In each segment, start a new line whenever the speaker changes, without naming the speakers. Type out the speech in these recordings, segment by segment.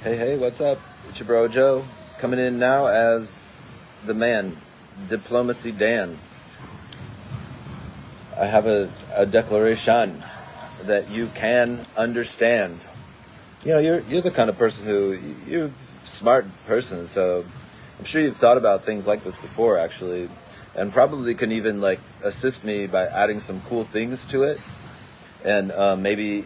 Hey, hey, what's up? It's your bro Joe, coming in now as the man, Diplomacy Dan. I have a declaration that you can understand. You know, you're the kind of person you're a smart person, so I'm sure you've thought about things like this before, actually, and probably can even, like, assist me by adding some cool things to it, and maybe,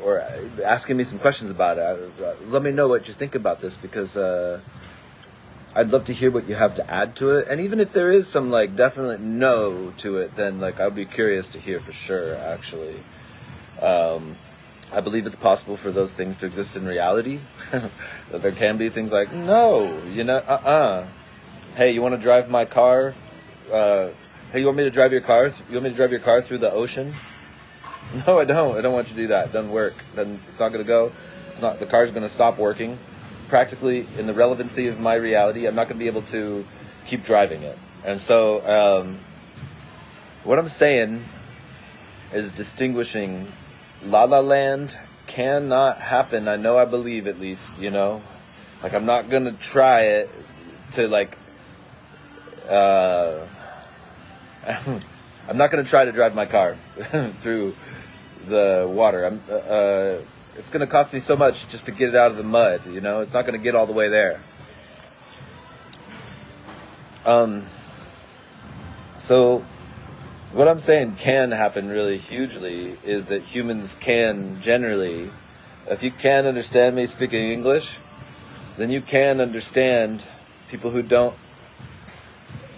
or asking me some questions about it. Let me know what you think about this, because I'd love to hear what you have to add to it. And even if there is some, like, definite no to it, then, like, I'd be curious to hear for sure, actually. I believe it's possible for those things to exist in reality. That there can be things like, no, hey, you want to drive my car? Hey, you want me to drive your car? You want me to drive your car through the ocean? No, I don't. I don't want you to do that. It doesn't work. It's not going to go. It's not. The car's going to stop working. Practically, in the relevancy of my reality, I'm not going to be able to keep driving it. And so, what I'm saying is distinguishing La La Land cannot happen. I know, I believe, at least, like, I'm not going to try it to, like, I'm not going to try to drive my car through the water. It's going to cost me so much just to get it out of the mud, It's not going to get all the way there. So what I'm saying can happen really hugely is that humans can generally, if you can understand me speaking English, then you can understand people who don't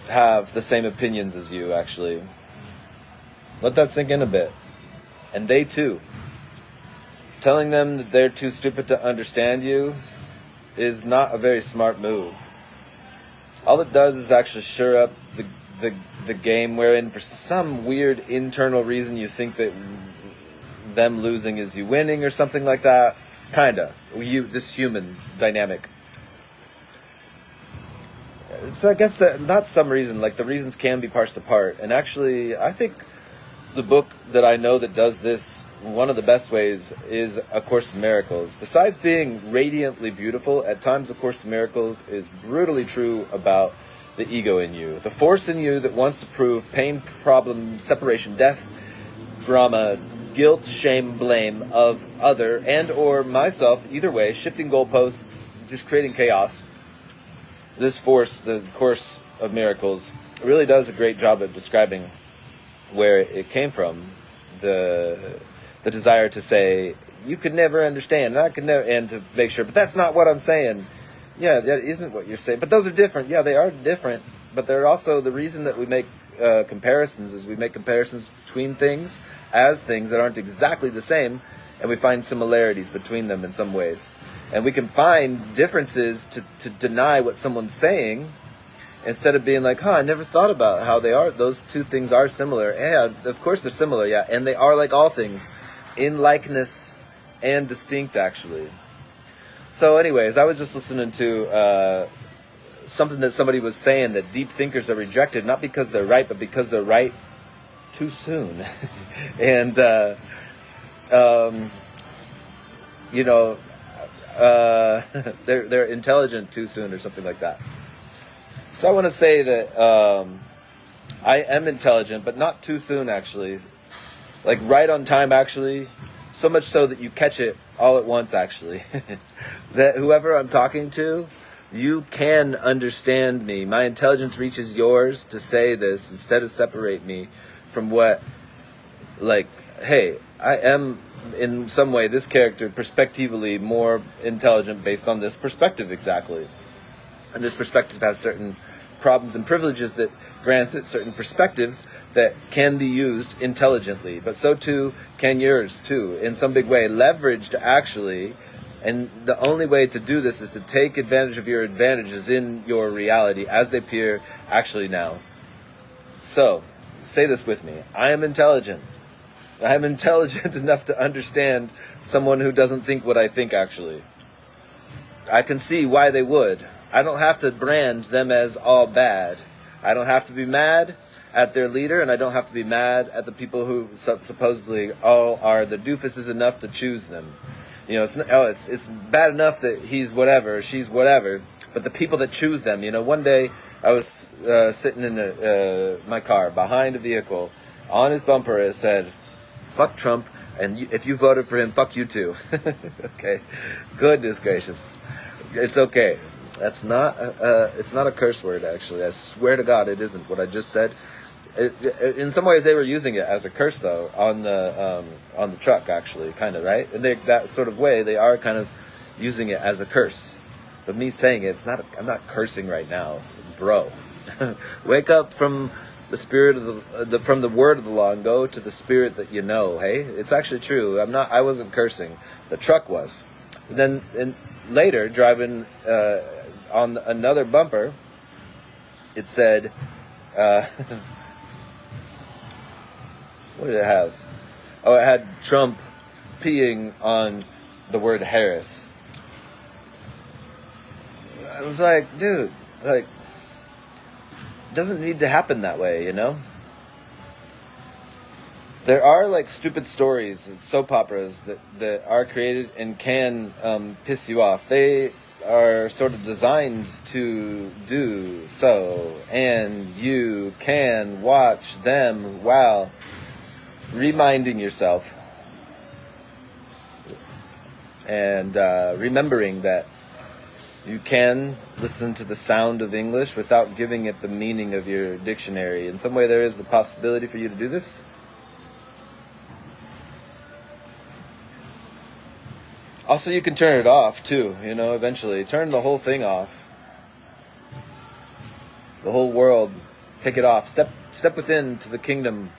have the same opinions as you, actually. Let that sink in a bit. And they too. Telling them that they're too stupid to understand you is not a very smart move. All it does is actually stir up the game wherein, for some weird internal reason, you think that them losing is you winning or something like that. Kinda. This human dynamic. So I guess that, not some reason, like, the reasons can be parsed apart. And actually, I think the book that I know that does this, one of the best ways, is A Course in Miracles. Besides being radiantly beautiful, at times A Course in Miracles is brutally true about the ego in you. The force in you that wants to prove pain, problem, separation, death, drama, guilt, shame, blame of other and or myself, either way, shifting goalposts, just creating chaos. This force, the Course of Miracles, really does a great job of describing where it came from. The desire to say, you could never understand, and I could never, and to make sure, but that's not what I'm saying. Yeah, that isn't what you're saying. But those are different. Yeah, they are different. But they're also, the reason that we make comparisons is we make comparisons between things as things that aren't exactly the same, and we find similarities between them in some ways. And we can find differences to deny what someone's saying, instead of being like, I never thought about how they are. Those two things are similar. Yeah, of course they're similar, yeah. And they are like all things, in likeness and distinct, actually. So anyways, I was just listening to something that somebody was saying, that deep thinkers are rejected, not because they're right, but because they're right too soon. And, they're intelligent too soon, or something like that. So I want to say that I am intelligent, but not too soon, actually. Like, right on time, actually. So much so that you catch it all at once, actually. That whoever I'm talking to, you can understand me. My intelligence reaches yours to say this, instead of separate me from what, like, hey, I am, in some way, this character, perspectively more intelligent based on this perspective, exactly. And this perspective has certain problems and privileges that grants it certain perspectives that can be used intelligently. But so too can yours, too, in some big way, leveraged, actually. And the only way to do this is to take advantage of your advantages in your reality as they appear actually now. So, say this with me. I am intelligent. I am intelligent enough to understand someone who doesn't think what I think, actually. I can see why they would. I don't have to brand them as all bad. I don't have to be mad at their leader, and I don't have to be mad at the people who supposedly all are the doofuses enough to choose them. You know, it's bad enough that he's whatever, she's whatever, but the people that choose them. You know, one day I was sitting in my car behind a vehicle. On his bumper it said, "Fuck Trump, and if you voted for him, fuck you too." Okay, goodness gracious, it's okay. That's not it's not a curse word, actually. I swear to God, it isn't. What I just said. In some ways, they were using it as a curse, though, on the truck, actually, kind of, right? And that sort of way, they are kind of using it as a curse. But me saying it, I'm not cursing right now, bro. Wake up from the spirit of from the word of the law and go to the spirit that you know. Hey, it's actually true. I wasn't cursing. The truck was. And then later, driving on another bumper, it said. What did it have? Oh, it had Trump peeing on the word Harris. I was like, dude, like, it doesn't need to happen that way, you know? There are, like, stupid stories and soap operas that are created and can piss you off. They are sort of designed to do so, and you can watch them while reminding yourself and remembering that you can listen to the sound of English without giving it the meaning of your dictionary. In some way, there is the possibility for you to do this. Also, you can turn it off too, you know, eventually. Turn the whole thing off. The whole world. Take it off. Step within to the kingdom.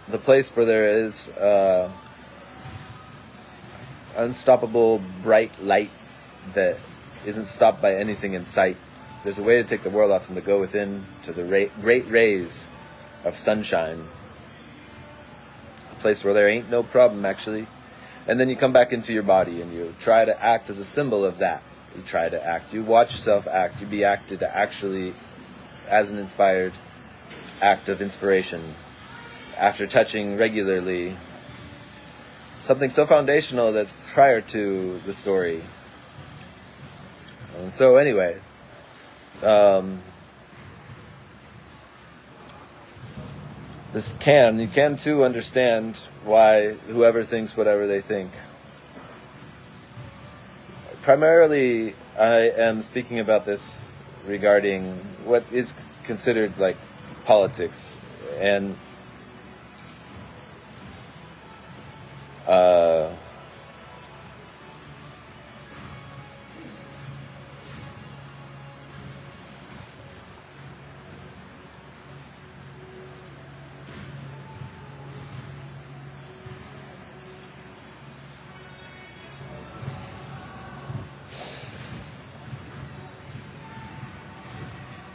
The place where there is unstoppable bright light that isn't stopped by anything in sight. There's a way to take the world off and to go within to the great rays of sunshine. A place where there ain't no problem, actually. And then you come back into your body and you try to act as a symbol of that. You try to act. You watch yourself act. You be acted actually as an inspired act of inspiration. After touching regularly something so foundational that's prior to the story. And so anyway, you can too understand why whoever thinks whatever they think. Primarily, I am speaking about this regarding what is considered like politics and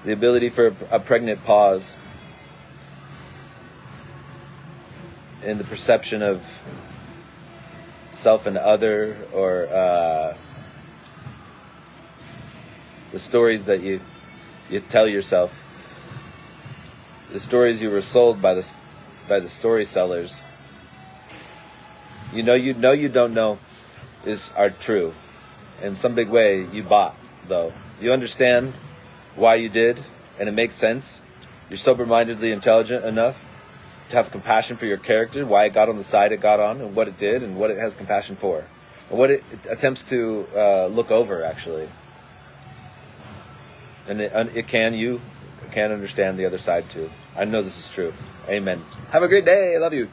the ability for a pregnant pause in the perception of self and other, or the stories that you tell yourself, the stories you were sold by the story sellers. You don't know are true. In some big way you bought, though. You understand why you did, and it makes sense. You're sober-mindedly intelligent enough to have compassion for your character, why it got on the side it got on, and what it did, and what it has compassion for, and what it attempts to look over, actually. And you can understand the other side too. I know this is true. Amen. Have a great day. I love you.